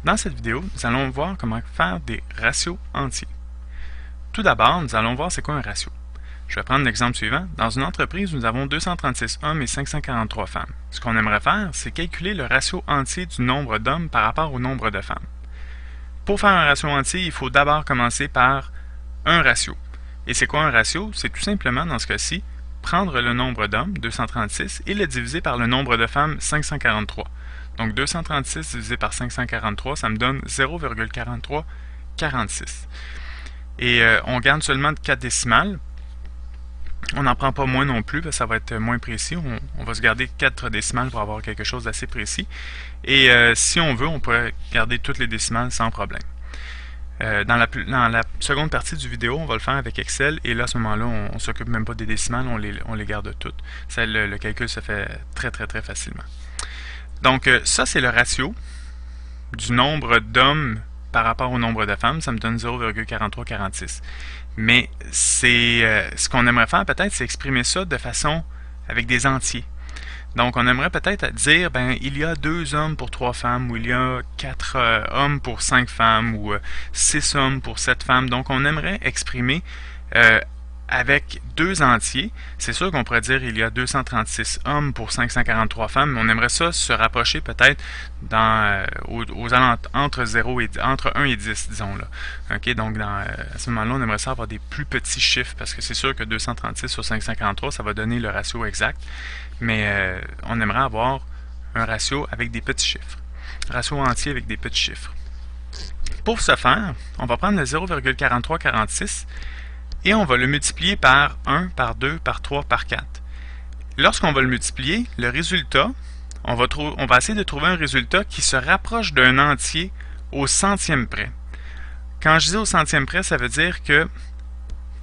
Dans cette vidéo, nous allons voir comment faire des ratios entiers. Tout d'abord, nous allons voir c'est quoi un ratio. Je vais prendre l'exemple suivant. Dans une entreprise, nous avons 236 hommes et 543 femmes. Ce qu'on aimerait faire, c'est calculer le ratio entier du nombre d'hommes par rapport au nombre de femmes. Pour faire un ratio entier, il faut d'abord commencer par un ratio. Et c'est quoi un ratio? C'est tout simplement, dans ce cas-ci, prendre le nombre d'hommes, 236, et le diviser par le nombre de femmes, 543. Donc 236 divisé par 543, ça me donne 0,4346. Et on garde seulement 4 décimales. On n'en prend pas moins non plus, parce que ça va être moins précis. On va se garder 4 décimales pour avoir quelque chose d'assez précis. Et si on veut, on pourrait garder toutes les décimales sans problème. Dans la seconde partie du vidéo, on va le faire avec Excel, et là, à ce moment-là, on ne s'occupe même pas des décimales, on les garde toutes. Le calcul se fait très facilement. Donc, ça, c'est le ratio du nombre d'hommes par rapport au nombre de femmes. Ça me donne 0,4346. Mais ce qu'on aimerait faire peut-être, c'est exprimer ça de façon avec des entiers. Donc, on aimerait peut-être dire, il y a 2 hommes pour 3 femmes, ou il y a 4 hommes pour 5 femmes, ou 6 hommes pour 7 femmes. Donc, on aimerait exprimer avec 2 entiers. C'est sûr qu'on pourrait dire il y a 236 hommes pour 543 femmes, mais on aimerait ça se rapprocher peut-être entre 0 et entre 1 et 10, disons là. OK, donc à ce moment-là, on aimerait ça avoir des plus petits chiffres, parce que c'est sûr que 236 sur 543, ça va donner le ratio exact, mais on aimerait avoir un ratio avec des petits chiffres. Ratio entier avec des petits chiffres. Pour ce faire, on va prendre le 0,4346 et on va le multiplier par 1, par 2, par 3, par 4. Lorsqu'on va le multiplier, le résultat, on va essayer de trouver un résultat qui se rapproche d'un entier au centième près. Quand je dis au centième près, ça veut dire que,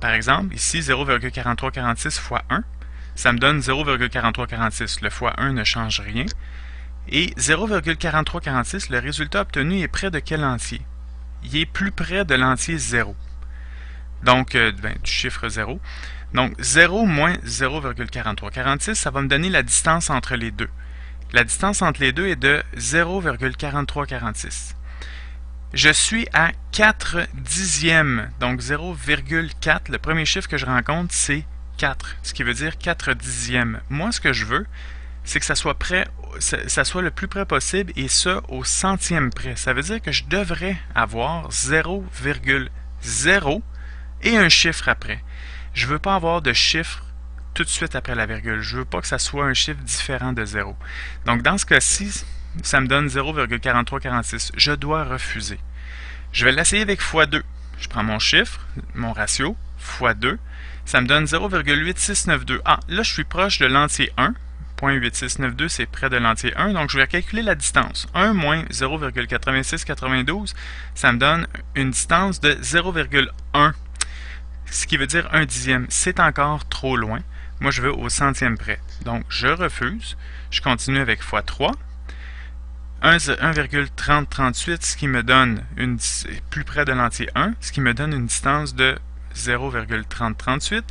par exemple, ici 0,4346 fois 1, ça me donne 0,4346. Le fois 1 ne change rien. Et 0,4346, le résultat obtenu est près de quel entier? Il est plus près de l'entier 0. Donc, du chiffre 0. Donc, 0 moins 0,4346, ça va me donner la distance entre les deux. La distance entre les deux est de 0,4346. Je suis à 4 dixièmes. Donc, 0,4. Le premier chiffre que je rencontre, c'est 4. Ce qui veut dire 4 dixièmes. Moi, ce que je veux, c'est que ça soit le plus près possible, et ça au centième près. Ça veut dire que je devrais avoir 0,0 et un chiffre après. Je ne veux pas avoir de chiffre tout de suite après la virgule. Je ne veux pas que ça soit un chiffre différent de 0. Donc, dans ce cas-ci, ça me donne 0,4346. Je dois refuser. Je vais l'essayer avec x2. Je prends mon chiffre, mon ratio, x2. Ça me donne 0,8692. Ah, là, je suis proche de l'entier 1. 0,8692, c'est près de l'entier 1. Donc, je vais calculer la distance. 1 moins 0,8692, ça me donne une distance de 0,1. Ce qui veut dire 1 dixième. C'est encore trop loin. Moi, je veux au centième près. Donc, je refuse. Je continue avec x3. 1,3038, ce qui me donne plus près de l'entier 1, ce qui me donne une distance de 0,3038.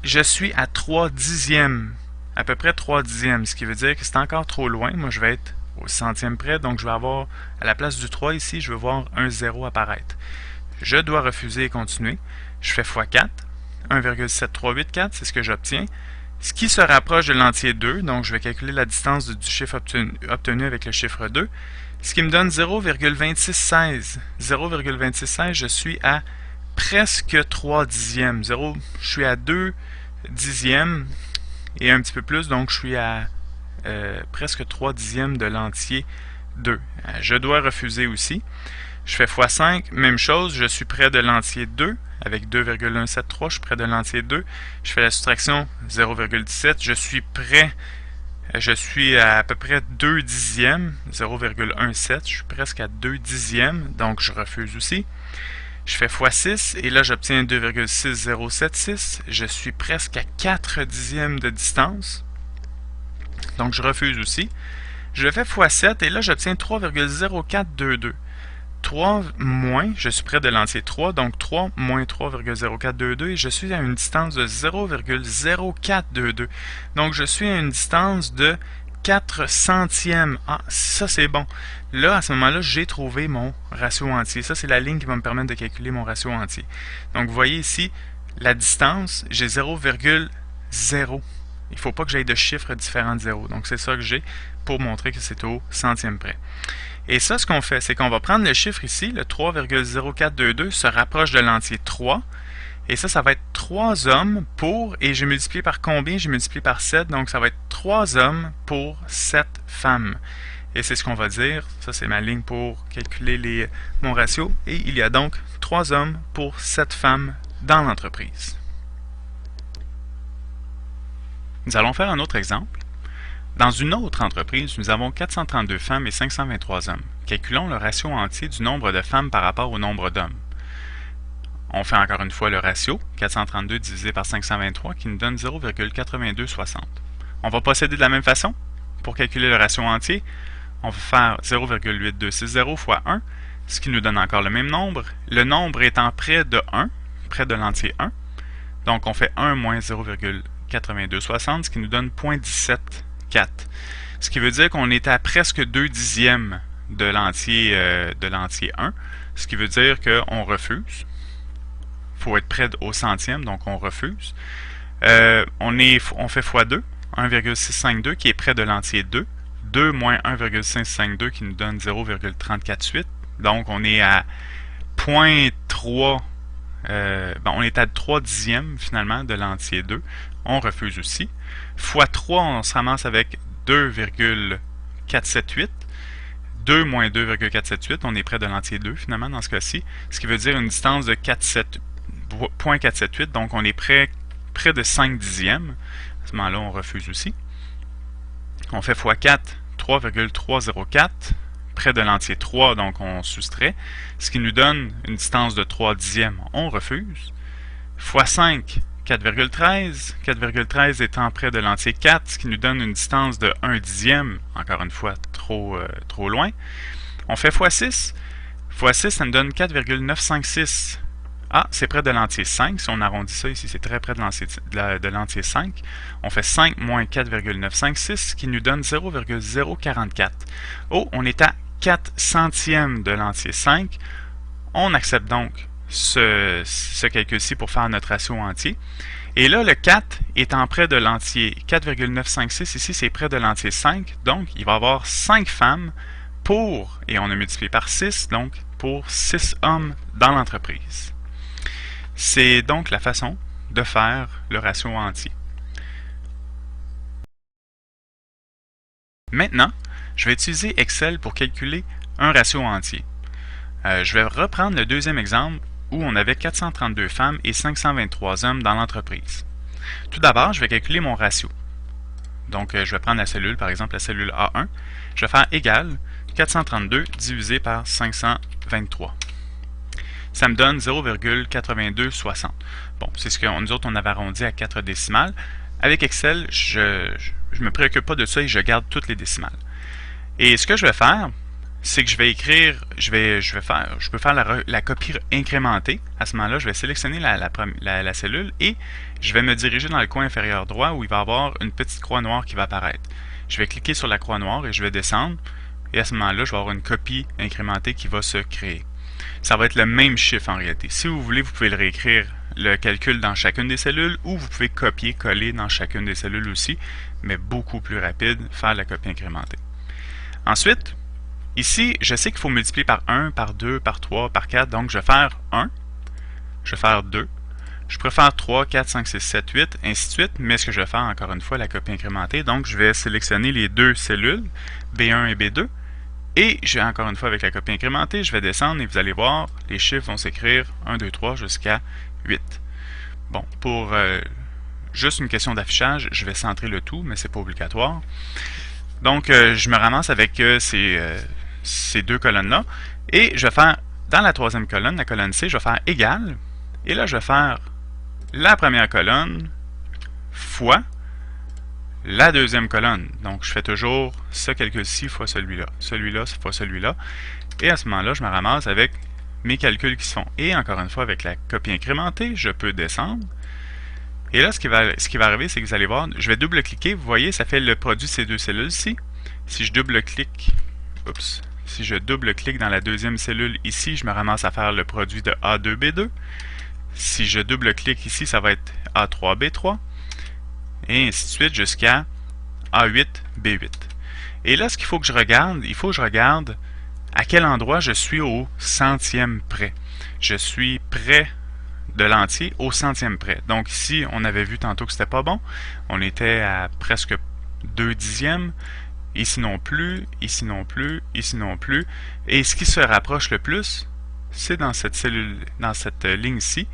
Je suis à 3 dixièmes, à peu près 3 dixièmes, ce qui veut dire que c'est encore trop loin. Moi, je vais être au centième près, donc je vais avoir, à la place du 3 ici, je vais voir un 0 apparaître. Je dois refuser et continuer. Je fais x4, 1,7384, c'est ce que j'obtiens. Ce qui se rapproche de l'entier 2, donc je vais calculer la distance du chiffre obtenu avec le chiffre 2, ce qui me donne 0,2616. 0,2616, je suis à presque 3 dixièmes. Je suis à 2 dixièmes et un petit peu plus, donc je suis à presque 3 dixièmes de l'entier 2. Je dois refuser aussi. Je fais x5, même chose, je suis près de l'entier 2, avec 2,173, je suis près de l'entier 2. Je fais la soustraction 0,17, je suis à peu près 2 dixièmes, 0,17, je suis presque à 2 dixièmes, donc je refuse aussi. Je fais x6, et là j'obtiens 2,6076, je suis presque à 4 dixièmes de distance, donc je refuse aussi. Je fais x7, et là j'obtiens 3,0422. 3 moins, je suis près de l'entier 3, donc 3 moins 3,0422, et je suis à une distance de 0,0422. Donc je suis à une distance de 4 centièmes. Ah, ça c'est bon. Là, à ce moment-là, j'ai trouvé mon ratio entier. Ça, c'est la ligne qui va me permettre de calculer mon ratio entier. Donc, vous voyez ici, la distance, j'ai 0,0. Il ne faut pas que j'aille de chiffres différents de 0. Donc, c'est ça que j'ai pour montrer que c'est au centième près. Et ça, ce qu'on fait, c'est qu'on va prendre le chiffre ici, le 3,0422 se rapproche de l'entier 3. Et ça va être 3 hommes pour, et j'ai multiplié par combien? J'ai multiplié par 7, donc ça va être 3 hommes pour 7 femmes. Et c'est ce qu'on va dire, ça c'est ma ligne pour calculer mon ratio, et il y a donc 3 hommes pour 7 femmes dans l'entreprise. Nous allons faire un autre exemple. Dans une autre entreprise, nous avons 432 femmes et 523 hommes. Calculons le ratio entier du nombre de femmes par rapport au nombre d'hommes. On fait encore une fois le ratio, 432 divisé par 523, qui nous donne 0,8260. On va procéder de la même façon. Pour calculer le ratio entier, on va faire 0,8260 fois 1, ce qui nous donne encore le même nombre. Le nombre étant près de 1, près de l'entier 1, donc on fait 1 moins 0,8260, ce qui nous donne 0,174. Ce qui veut dire qu'on est à presque 2 dixièmes de l'entier 1, ce qui veut dire qu'on refuse. Il faut être près au centième, donc on refuse. On fait x2, 1,652 qui est près de l'entier 2. 2 moins 1,552 qui nous donne 0,348. Donc on est à 0,3, on est à 3 dixièmes finalement de l'entier 2. On refuse aussi. x3, on se ramasse avec 2,478. 2 moins 2,478, on est près de l'entier 2 finalement dans ce cas-ci, ce qui veut dire une distance de 0,478, donc on est près de 5 dixièmes. À ce moment-là, on refuse aussi. On fait x4, 3,304, près de l'entier 3, donc on soustrait, ce qui nous donne une distance de 3 dixièmes, on refuse. x5, 4,13, 4,13 étant près de l'entier 4, ce qui nous donne une distance de 1 dixième, encore une fois trop loin. On fait x6, x6 ça nous donne 4,956. Ah, c'est près de l'entier 5, si on arrondit ça ici, c'est très près de l'entier 5. On fait 5 moins 4,956, qui nous donne 0,044. Oh, on est à 4 centièmes de l'entier 5. On accepte donc ce calcul-ci pour faire notre ratio entier. Et là, le 4 étant près de l'entier 4,956, ici c'est près de l'entier 5, donc il va y avoir 5 femmes pour, et on a multiplié par 6, donc pour 6 hommes dans l'entreprise. C'est donc la façon de faire le ratio entier. Maintenant, je vais utiliser Excel pour calculer un ratio entier. Je vais reprendre le deuxième exemple où on avait 432 femmes et 523 hommes dans l'entreprise. Tout d'abord, je vais calculer mon ratio. Donc, je vais prendre la cellule, par exemple la cellule A1. Je vais faire égal 432 divisé par 523. Ça me donne 0,8260. Bon, c'est ce que nous autres, on avait arrondi à 4 décimales. Avec Excel, je ne me préoccupe pas de ça et je garde toutes les décimales. Et ce que je vais faire, c'est que je vais écrire, je peux faire la copie incrémentée. À ce moment-là, je vais sélectionner la cellule et je vais me diriger dans le coin inférieur droit où il va y avoir une petite croix noire qui va apparaître. Je vais cliquer sur la croix noire et je vais descendre. Et à ce moment-là, je vais avoir une copie incrémentée qui va se créer. Ça va être le même chiffre en réalité. Si vous voulez, vous pouvez le réécrire, le calcul dans chacune des cellules, ou vous pouvez copier-coller dans chacune des cellules aussi, mais beaucoup plus rapide, faire la copie incrémentée. Ensuite, ici, je sais qu'il faut multiplier par 1, par 2, par 3, par 4, donc je vais faire 1, je vais faire 2, je préfère 3, 4, 5, 6, 7, 8, ainsi de suite, mais ce que je vais faire, encore une fois, la copie incrémentée, donc je vais sélectionner les deux cellules, B1 et B2, et j'ai encore une fois avec la copie incrémentée, je vais descendre et vous allez voir, les chiffres vont s'écrire 1, 2, 3 jusqu'à 8. Bon, pour juste une question d'affichage, je vais centrer le tout, mais c'est pas obligatoire. Donc, je me ramasse avec ces deux colonnes-là. Et je vais faire, dans la troisième colonne, la colonne C, je vais faire égal. Et là, je vais faire la première colonne fois la deuxième colonne. Donc, je fais toujours ce calcul-ci fois celui-là, celui-là fois celui-là. Et à ce moment-là, je me ramasse avec mes calculs qui se font. Et encore une fois, avec la copie incrémentée, je peux descendre. Et là, ce qui va arriver, c'est que vous allez voir, je vais double-cliquer, vous voyez, ça fait le produit de ces deux cellules-ci. Si je double-clique, oups, si je double-clique dans la deuxième cellule ici, je me ramasse à faire le produit de A2B2. Si je double-clique ici, ça va être A3B3. Et ainsi de suite jusqu'à A8B8. Et là, ce qu'il faut que je regarde, il faut que je regarde à quel endroit je suis au centième près. Je suis près de l'entier au centième près. Donc ici, on avait vu tantôt que c'était pas bon. On était à presque 2 dixièmes. Ici non plus, ici non plus, ici non plus. Et ce qui se rapproche le plus, c'est dans cette cellule, dans cette ligne-ci.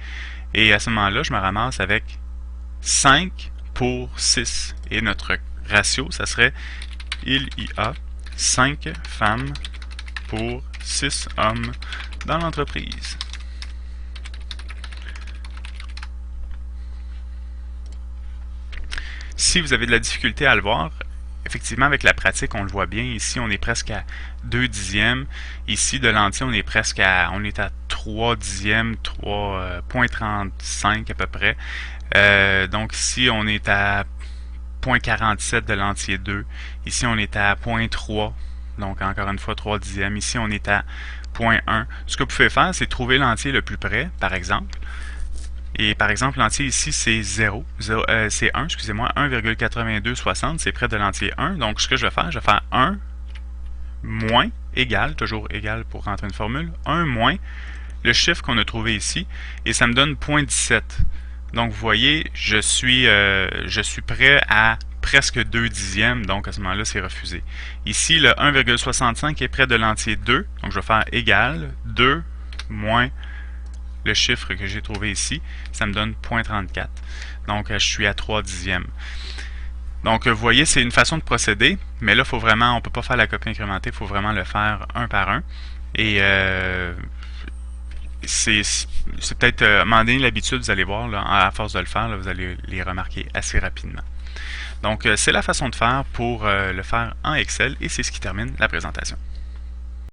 Et à ce moment-là, je me ramasse avec 5 pour 6. Et notre ratio, ça serait il y a 5 femmes pour 6 hommes dans l'entreprise. Si vous avez de la difficulté à le voir, effectivement, avec la pratique, on le voit bien. Ici, on est presque à 2 dixièmes. Ici, de l'entier, on est à 3 dixièmes, 3,35 à peu près. Donc ici, on est à 0,47 de l'entier 2. Ici, on est à 0,3. Donc, encore une fois, 3 dixièmes. Ici, on est à 0,1. Ce que vous pouvez faire, c'est trouver l'entier le plus près, par exemple. Et par exemple, l'entier ici, c'est 0. C'est 1, excusez-moi, 1,8260, c'est près de l'entier 1. Donc, ce que je vais faire 1 moins égal, toujours égal pour rentrer une formule, 1 moins le chiffre qu'on a trouvé ici, et ça me donne 0,17. Donc, vous voyez, je suis prêt à presque 2 dixièmes, donc à ce moment-là, c'est refusé. Ici, le 1,65 est près de l'entier 2, donc je vais faire égal 2 moins le chiffre que j'ai trouvé ici, ça me donne 0,34. Donc, je suis à 3 dixièmes. Donc, vous voyez, c'est une façon de procéder, mais là, on ne peut pas faire la copie incrémentée, il faut vraiment le faire un par un. Et c'est peut-être, à un moment donné, l'habitude, vous allez voir, là, à force de le faire, là, vous allez les remarquer assez rapidement. Donc, c'est la façon de faire pour le faire en Excel, et c'est ce qui termine la présentation.